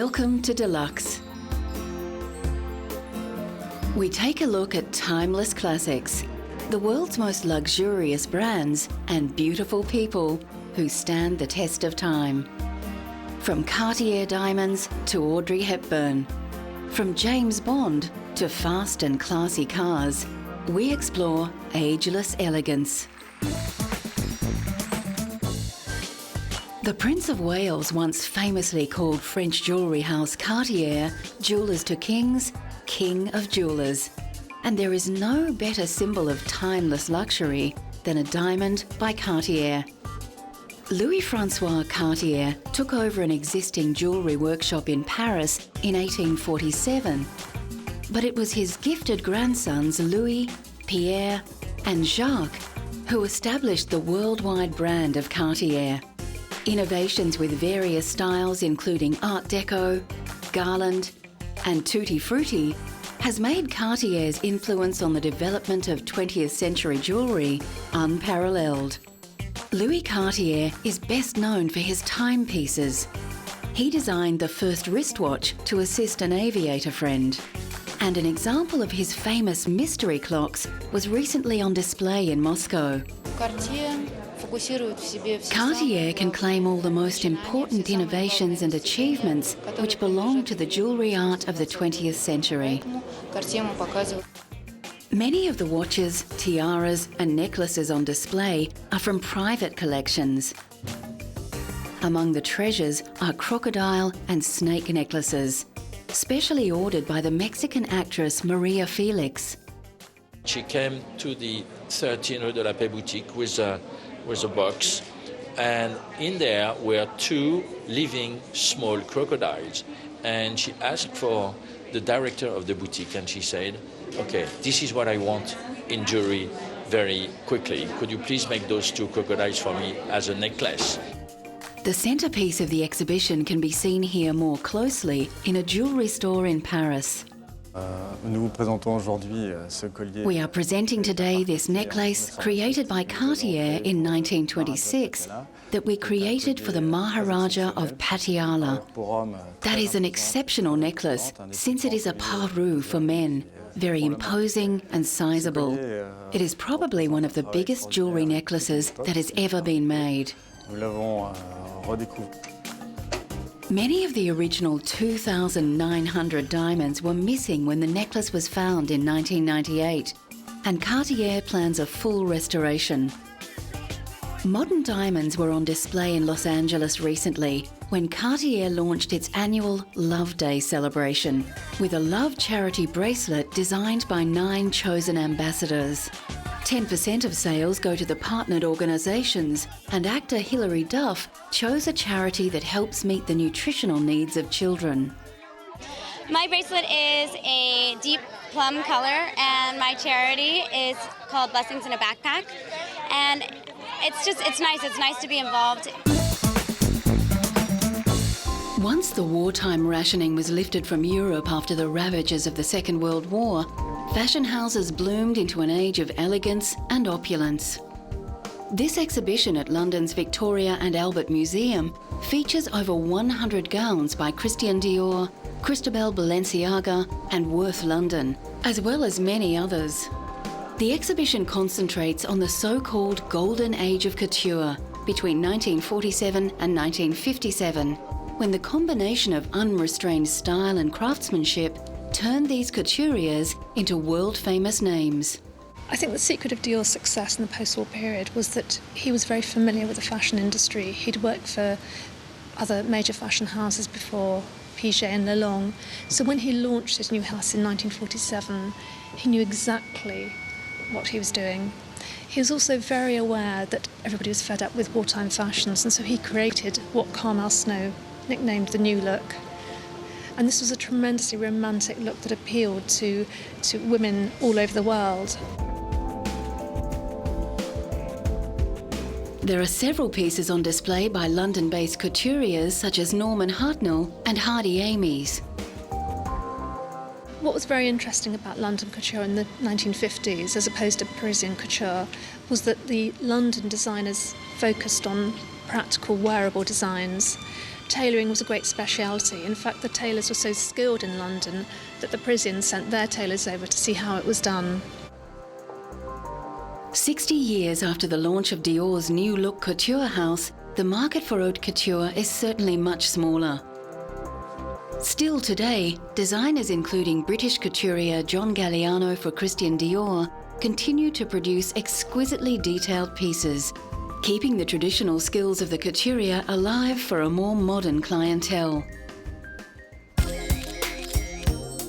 Welcome to Deluxe. We take a look at timeless classics, the world's most luxurious brands and beautiful people who stand the test of time. From Cartier diamonds to Audrey Hepburn, from James Bond to fast and classy cars, we explore ageless elegance. The Prince of Wales once famously called French jewellery house Cartier jewellers to kings, king of jewellers. And there is no better symbol of timeless luxury than a diamond by Cartier. Louis-François Cartier took over an existing jewellery workshop in Paris in 1847. But it was his gifted grandsons Louis, Pierre and Jacques who established the worldwide brand of Cartier. Innovations with various styles including Art Deco, Garland and Tutti Frutti has made Cartier's influence on the development of 20th century jewellery unparalleled. Louis Cartier is best known for his timepieces. He designed the first wristwatch to assist an aviator friend. And an example of his famous mystery clocks was recently on display in Moscow. Cartier can claim all the most important innovations and achievements which belong to the jewellery art of the 20th century. Many of the watches, tiaras and necklaces on display are from private collections. Among the treasures are crocodile and snake necklaces, specially ordered by the Mexican actress Maria Felix. She came to the 13 Rue de la Paix boutique with a box, and in there were two living small crocodiles. And she asked for the director of the boutique, and she said, "Okay, this is what I want in jewelry very quickly. Could you please make those two crocodiles for me as a necklace?" The centrepiece of the exhibition can be seen here more closely in a jewellery store in Paris. We are presenting today this necklace created by Cartier in 1926 that we created for the Maharaja of Patiala. That is an exceptional necklace since it is a parure for men, very imposing and sizable. It is probably one of the biggest jewellery necklaces that has ever been made. Many of the original 2,900 diamonds were missing when the necklace was found in 1998, and Cartier plans a full restoration. Modern diamonds were on display in Los Angeles recently when Cartier launched its annual Love Day celebration with a love charity bracelet designed by 9 chosen ambassadors. 10% of sales go to the partnered organisations, and actor Hilary Duff chose a charity that helps meet the nutritional needs of children. My bracelet is a deep plum color, and my charity is called Blessings in a Backpack. And it's nice to be involved. Once the wartime rationing was lifted from Europe after the ravages of the Second World War, fashion houses bloomed into an age of elegance and opulence. This exhibition at London's Victoria and Albert Museum features over 100 gowns by Christian Dior, Christobel Balenciaga and Worth London, as well as many others. The exhibition concentrates on the so-called Golden Age of Couture between 1947 and 1957, when the combination of unrestrained style and craftsmanship turned these couturiers into world-famous names. I think the secret of Dior's success in the post-war period was that he was very familiar with the fashion industry. He'd worked for other major fashion houses before, Piaget and Lelong. So when he launched his new house in 1947, he knew exactly what he was doing. He was also very aware that everybody was fed up with wartime fashions, and so he created what Carmel Snow nicknamed the New Look. And this was a tremendously romantic look that appealed to women all over the world. There are several pieces on display by London-based couturiers such as Norman Hartnell and Hardy Amies. What was very interesting about London couture in the 1950s, as opposed to Parisian couture, was that the London designers focused on practical, wearable designs. tailoring was a great speciality. In fact, the tailors were so skilled in London that the Parisians sent their tailors over to see how it was done. 60 years after the launch of Dior's new look couture house, the market for haute couture is certainly much smaller. Still today, designers including British couturier John Galliano for Christian Dior continue to produce exquisitely detailed pieces, keeping the traditional skills of the couturier alive for a more modern clientele.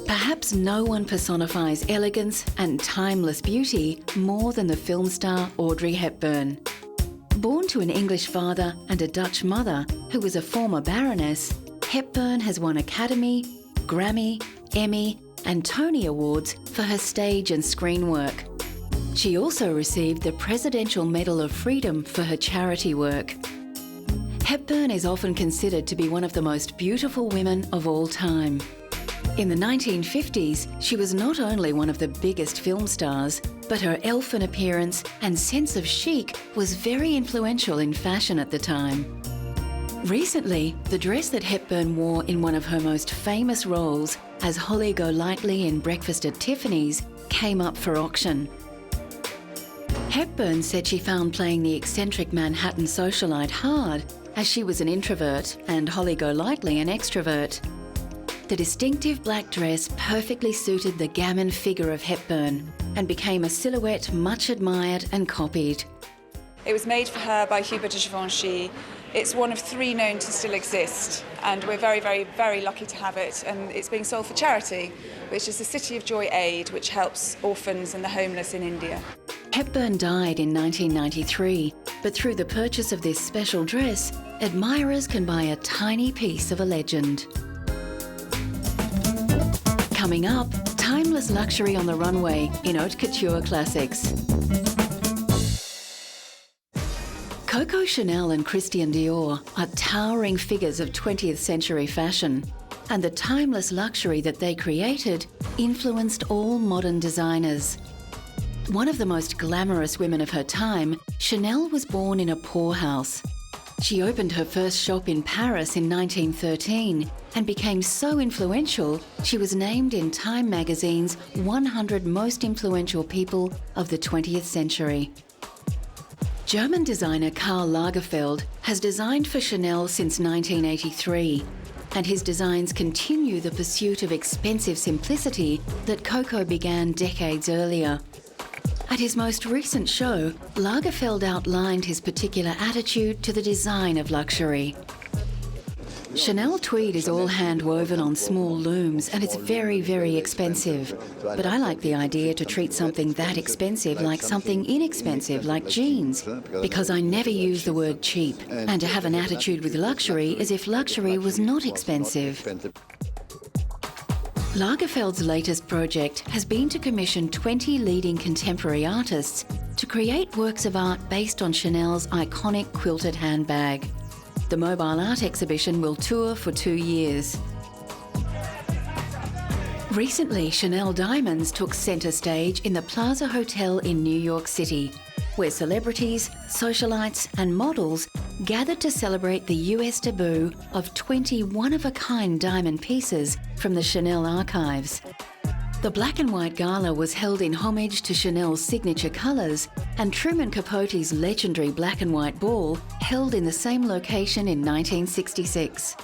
Perhaps no one personifies elegance and timeless beauty more than the film star Audrey Hepburn. Born to an English father and a Dutch mother who was a former baroness, Hepburn has won Academy, Grammy, Emmy and Tony Awards for her stage and screen work. She also received the Presidential Medal of Freedom for her charity work. Hepburn is often considered to be one of the most beautiful women of all time. In the 1950s, she was not only one of the biggest film stars, but her elfin appearance and sense of chic was very influential in fashion at the time. Recently, the dress that Hepburn wore in one of her most famous roles as Holly Golightly in Breakfast at Tiffany's came up for auction. Hepburn said she found playing the eccentric Manhattan socialite hard, as she was an introvert and Holly Golightly an extrovert. The distinctive black dress perfectly suited the gamin figure of Hepburn and became a silhouette much admired and copied. It was made for her by Hubert de Givenchy. It's one of 3 known to still exist, and we're very, very, very lucky to have it. And it's being sold for charity, which is the City of Joy Aid, which helps orphans and the homeless in India. Hepburn died in 1993, but through the purchase of this special dress, admirers can buy a tiny piece of a legend. Coming up, timeless luxury on the runway in haute couture classics. Coco Chanel and Christian Dior are towering figures of 20th century fashion, and the timeless luxury that they created influenced all modern designers. One of the most glamorous women of her time, Chanel was born in a poorhouse. She opened her first shop in Paris in 1913 and became so influential, she was named in Time magazine's 100 most influential people of the 20th century. German designer Karl Lagerfeld has designed for Chanel since 1983, and his designs continue the pursuit of expensive simplicity that Coco began decades earlier. At his most recent show, Lagerfeld outlined his particular attitude to the design of luxury. Chanel tweed is all hand-woven on small looms and it's very, very expensive. But I like the idea to treat something that expensive like something inexpensive, like jeans, because I never use the word cheap, and to have an attitude with luxury as if luxury was not expensive. Lagerfeld's latest project has been to commission 20 leading contemporary artists to create works of art based on Chanel's iconic quilted handbag. The mobile art exhibition will tour for 2 years. Recently, Chanel Diamonds took centre stage in the Plaza Hotel in New York City, where celebrities, socialites and models gathered to celebrate the US debut of 20 one-of-a-kind diamond pieces from the Chanel archives. The black and white gala was held in homage to Chanel's signature colours, and Truman Capote's legendary black and white ball held in the same location in 1966.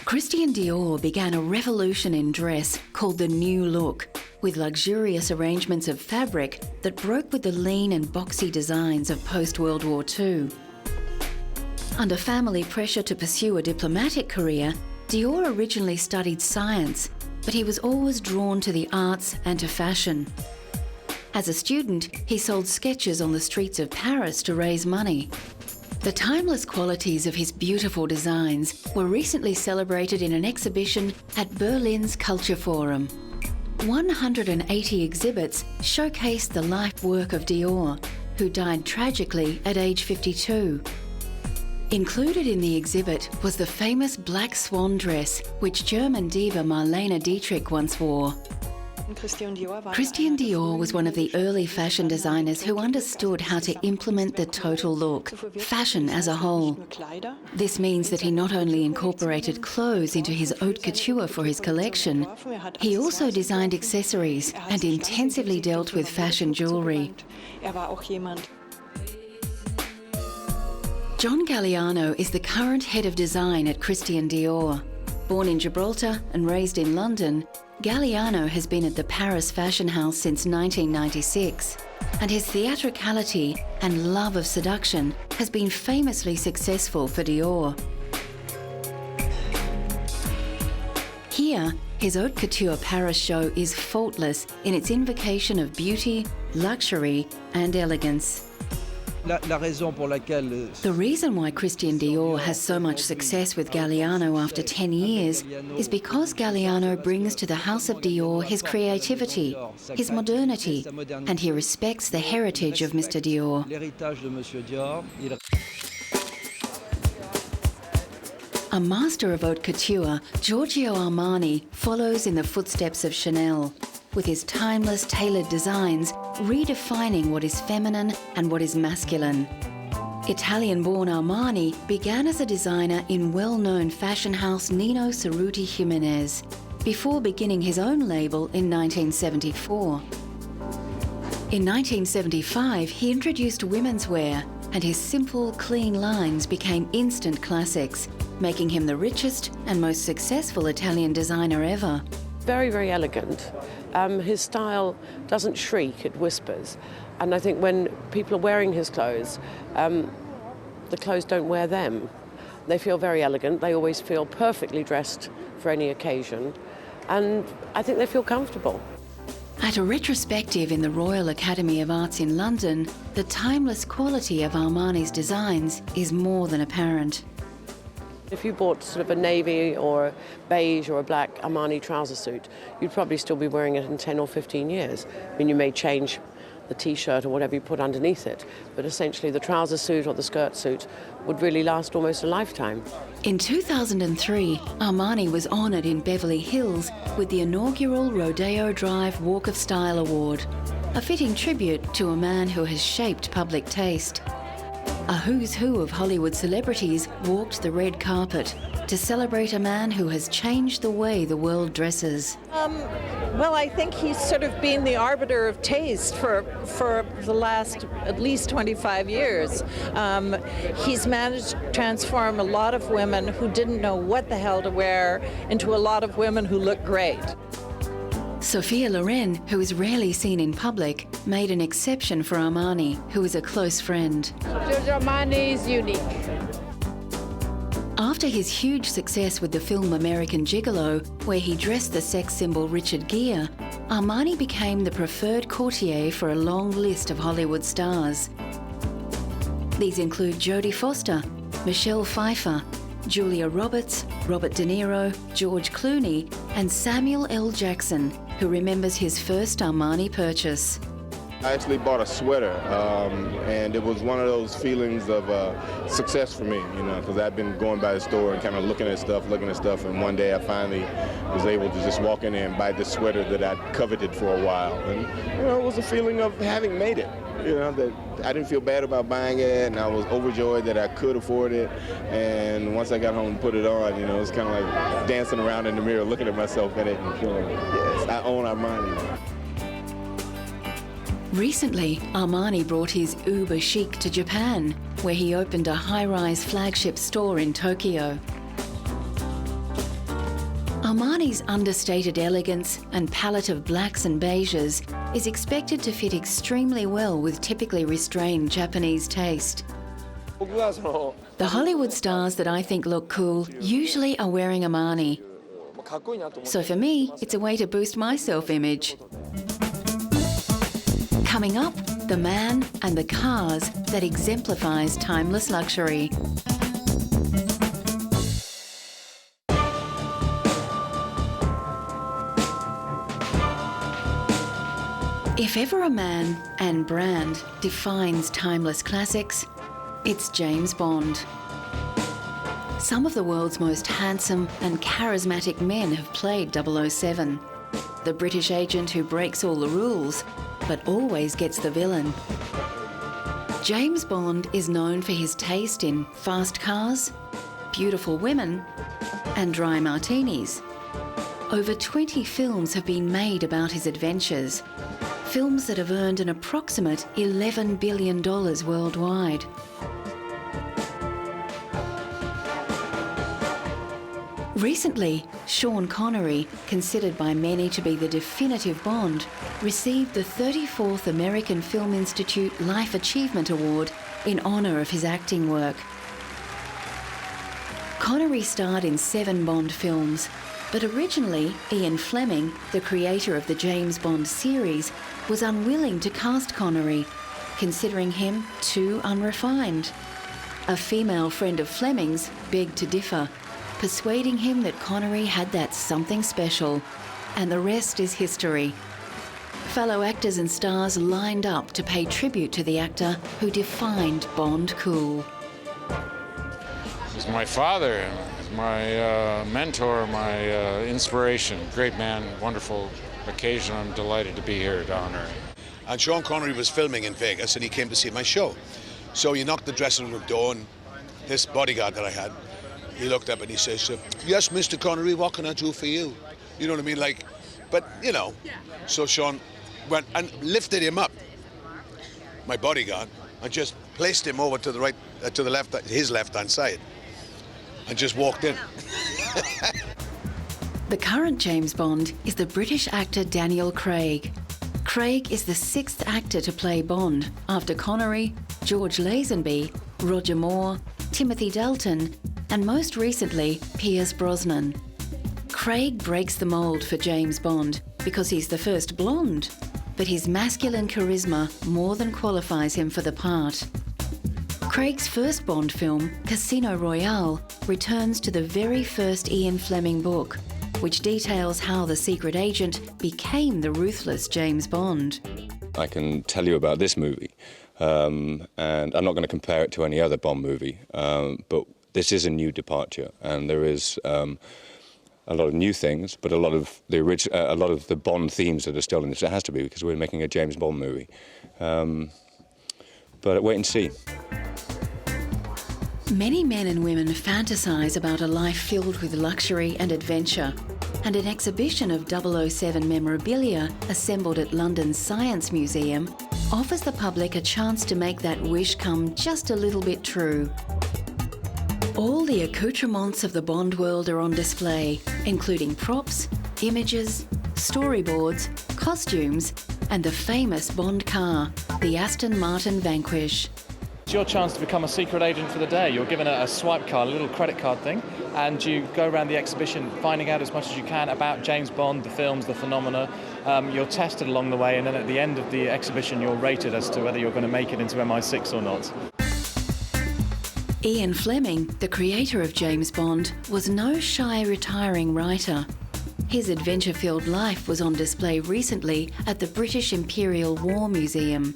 Christian Dior began a revolution in dress called the New Look, with luxurious arrangements of fabric that broke with the lean and boxy designs of post-World War II. Under family pressure to pursue a diplomatic career, Dior originally studied science, but he was always drawn to the arts and to fashion. As a student, he sold sketches on the streets of Paris to raise money. The timeless qualities of his beautiful designs were recently celebrated in an exhibition at Berlin's Culture Forum. 180 exhibits showcased the life work of Dior, who died tragically at age 52. Included in the exhibit was the famous black swan dress which German diva Marlene Dietrich once wore. Christian Dior was one of the early fashion designers who understood how to implement the total look, fashion as a whole. This means that he not only incorporated clothes into his haute couture for his collection, he also designed accessories and intensively dealt with fashion jewellery. John Galliano is the current head of design at Christian Dior. Born in Gibraltar and raised in London, Galliano has been at the Paris fashion house since 1996, and his theatricality and love of seduction has been famously successful for Dior. Here, his haute couture Paris show is faultless in its invocation of beauty, luxury and elegance. The reason why Christian Dior has so much success with Galliano after 10 years is because Galliano brings to the House of Dior his creativity, his modernity, and he respects the heritage of Mr. Dior. A master of haute couture, Giorgio Armani follows in the footsteps of Chanel, with his timeless tailored designs redefining what is feminine and what is masculine. Italian-born Armani began as a designer in well-known fashion house Nino Cerruti Jimenez, before beginning his own label in 1974. In 1975, he introduced women's wear, and his simple, clean lines became instant classics, making him the richest and most successful Italian designer ever. Very, very elegant. His style doesn't shriek, it whispers. And I think when people are wearing his clothes, the clothes don't wear them. They feel very elegant, they always feel perfectly dressed for any occasion, and I think they feel comfortable. At a retrospective in the Royal Academy of Arts in London, the timeless quality of Armani's designs is more than apparent. If you bought sort of a navy or a beige or a black Armani trouser suit, you'd probably still be wearing it in 10 or 15 years. I mean, you may change the t-shirt or whatever you put underneath it, but essentially the trouser suit or the skirt suit would really last almost a lifetime. In 2003, Armani was honoured in Beverly Hills with the inaugural Rodeo Drive Walk of Style Award, a fitting tribute to a man who has shaped public taste. A who's who of Hollywood celebrities walked the red carpet to celebrate a man who has changed the way the world dresses. Well, I think he's sort of been the arbiter of taste for the last at least 25 years. He's managed to transform a lot of women who didn't know what the hell to wear into a lot of women who look great. Sophia Loren, who is rarely seen in public, made an exception for Armani, who is a close friend. Giorgio Armani is unique. After his huge success with the film American Gigolo, where he dressed the sex symbol Richard Gere, Armani became the preferred courtier for a long list of Hollywood stars. These include Jodie Foster, Michelle Pfeiffer, Julia Roberts, Robert De Niro, George Clooney, and Samuel L. Jackson, who remembers his first Armani purchase. I actually bought a sweater, and it was one of those feelings of success for me, you know, because I've been going by the store and kind of looking at stuff, and one day I finally was able to just walk in there and buy this sweater that I'd coveted for a while. And, you know, it was a feeling of having made it, you know, that I didn't feel bad about buying it, and I was overjoyed that I could afford it. And once I got home and put it on, you know, it was kind of like dancing around in the mirror, looking at myself in it and feeling, yes, I own Armani. Recently, Armani brought his uber chic to Japan, where he opened a high-rise flagship store in Tokyo. Armani's understated elegance and palette of blacks and beiges is expected to fit extremely well with typically restrained Japanese taste. The Hollywood stars that I think look cool usually are wearing Armani. So for me, it's a way to boost my self-image. Coming up, the man and the cars that exemplifies timeless luxury. If ever a man and brand defines timeless classics, it's James Bond. Some of the world's most handsome and charismatic men have played 007. the British agent who breaks all the rules, but always gets the villain. James Bond is known for his taste in fast cars, beautiful women, and dry martinis. Over 20 films have been made about his adventures, films that have earned an approximate $11 billion worldwide. Recently, Sean Connery, considered by many to be the definitive Bond, received the 34th American Film Institute Life Achievement Award in honour of his acting work. Connery starred in 7 Bond films, but originally Ian Fleming, the creator of the James Bond series, was unwilling to cast Connery, considering him too unrefined. A female friend of Fleming's begged to differ, persuading him that Connery had that something special, and the rest is history. Fellow actors and stars lined up to pay tribute to the actor who defined Bond cool. He's my father, my mentor, my inspiration. Great man, wonderful occasion. I'm delighted to be here to honor him. And Sean Connery was filming in Vegas and he came to see my show. So he knocked the dressing room door and this bodyguard that I had, he looked up and he says, "Yes, Mr. Connery, what can I do for you?" You know what I mean? Like, but you know. So Sean went and lifted him up, my bodyguard, and just placed him over to the right, to the left, his left-hand side, and just walked in. The current James Bond is the British actor Daniel Craig. Craig is the 6th actor to play Bond, after Connery, George Lazenby, Roger Moore, Timothy Dalton, and most recently, Pierce Brosnan. Craig breaks the mould for James Bond because he's the first blonde, but his masculine charisma more than qualifies him for the part. Craig's first Bond film, Casino Royale, returns to the very first Ian Fleming book, which details how the secret agent became the ruthless James Bond. I can tell you about this movie, and I'm not going to compare it to any other Bond movie, but this is a new departure, and there is a lot of new things, but a lot of the Bond themes that are still in this. It has to be, because we're making a James Bond movie. But wait and see. Many men and women fantasise about a life filled with luxury and adventure, and an exhibition of 007 memorabilia assembled at London's Science Museum offers the public a chance to make that wish come just a little bit true. All the accoutrements of the Bond world are on display, including props, images, storyboards, costumes, and the famous Bond car, the Aston Martin Vanquish. It's your chance to become a secret agent for the day. You're given a swipe card, a little credit card thing, and you go around the exhibition finding out as much as you can about James Bond, the films, the phenomena. You're tested along the way, and then at the end of the exhibition you're rated as to whether you're going to make it into MI6 or not. Ian Fleming, the creator of James Bond, was no shy retiring writer. His adventure-filled life was on display recently at the British Imperial War Museum.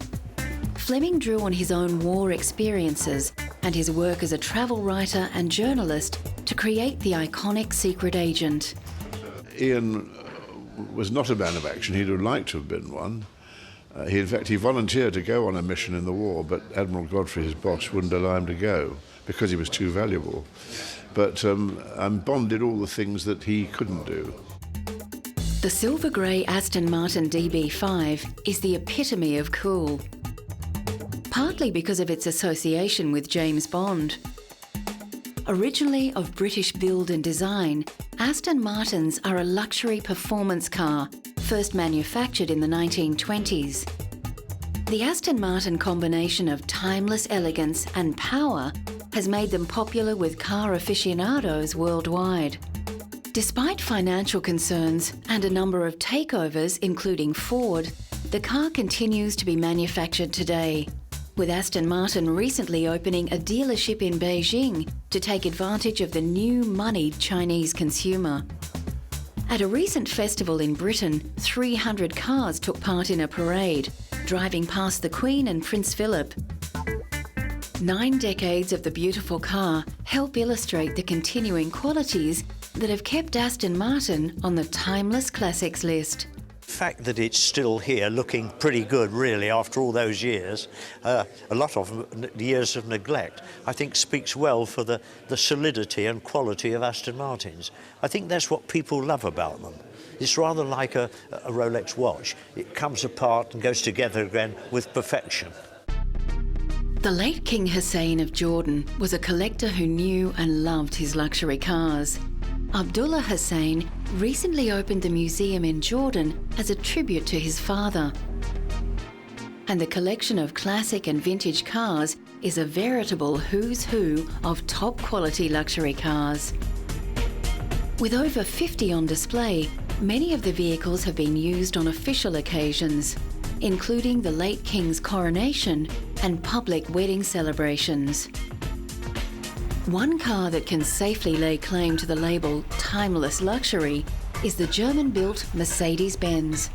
Fleming drew on his own war experiences and his work as a travel writer and journalist to create the iconic secret agent. Ian was not a man of action. He'd have liked to have been one. In fact, he volunteered to go on a mission in the war, but Admiral Godfrey, his boss, wouldn't allow him to go because he was too valuable. But Bond did all the things that he couldn't do. The silver grey Aston Martin DB5 is the epitome of cool, partly because of its association with James Bond. Originally of British build and design, Aston Martins are a luxury performance car, first manufactured in the 1920s. The Aston Martin combination of timeless elegance and power has made them popular with car aficionados worldwide. Despite financial concerns and a number of takeovers, including Ford, the car continues to be manufactured today, with Aston Martin recently opening a dealership in Beijing to take advantage of the new moneyed Chinese consumer. At a recent festival in Britain, 300 cars took part in a parade, driving past the Queen and Prince Philip. 9 decades of the beautiful car help illustrate the continuing qualities that have kept Aston Martin on the Timeless Classics list. The fact that it's still here looking pretty good really after all those years, a lot of years of neglect, I think speaks well for the solidity and quality of Aston Martins. I think that's what people love about them. It's rather like a Rolex watch. It comes apart and goes together again with perfection. The late King Hussein of Jordan was a collector who knew and loved his luxury cars. Abdullah Hussein recently opened the museum in Jordan as a tribute to his father. And the collection of classic and vintage cars is a veritable who's who of top quality luxury cars. With over 50 on display, many of the vehicles have been used on official occasions, including the late King's coronation and public wedding celebrations. One car that can safely lay claim to the label timeless luxury is the German-built Mercedes-Benz.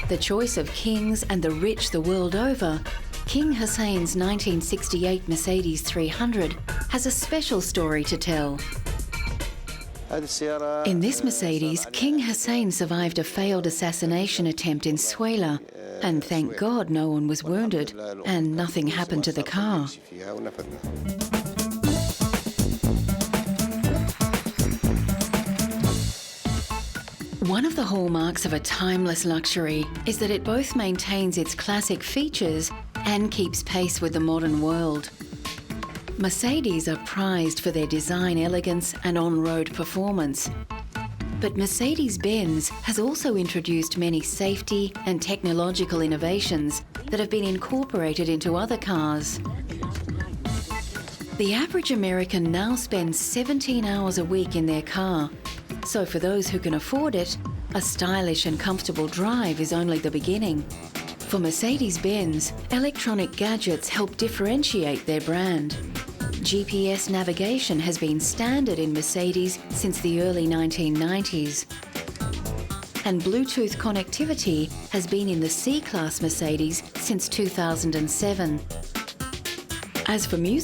The choice of kings and the rich the world over, King Hussein's 1968 Mercedes 300 has a special story to tell. In this Mercedes, King Hussein survived a failed assassination attempt in Suela, and thank God no one was wounded and nothing happened to the car. One of the hallmarks of a timeless luxury is that it both maintains its classic features and keeps pace with the modern world. Mercedes are prized for their design elegance and on-road performance. But Mercedes-Benz has also introduced many safety and technological innovations that have been incorporated into other cars. The average American now spends 17 hours a week in their car. So for those who can afford it, a stylish and comfortable drive is only the beginning. For Mercedes-Benz, electronic gadgets help differentiate their brand. GPS navigation has been standard in Mercedes since the early 1990s. And Bluetooth connectivity has been in the C-Class Mercedes since 2007. As for music,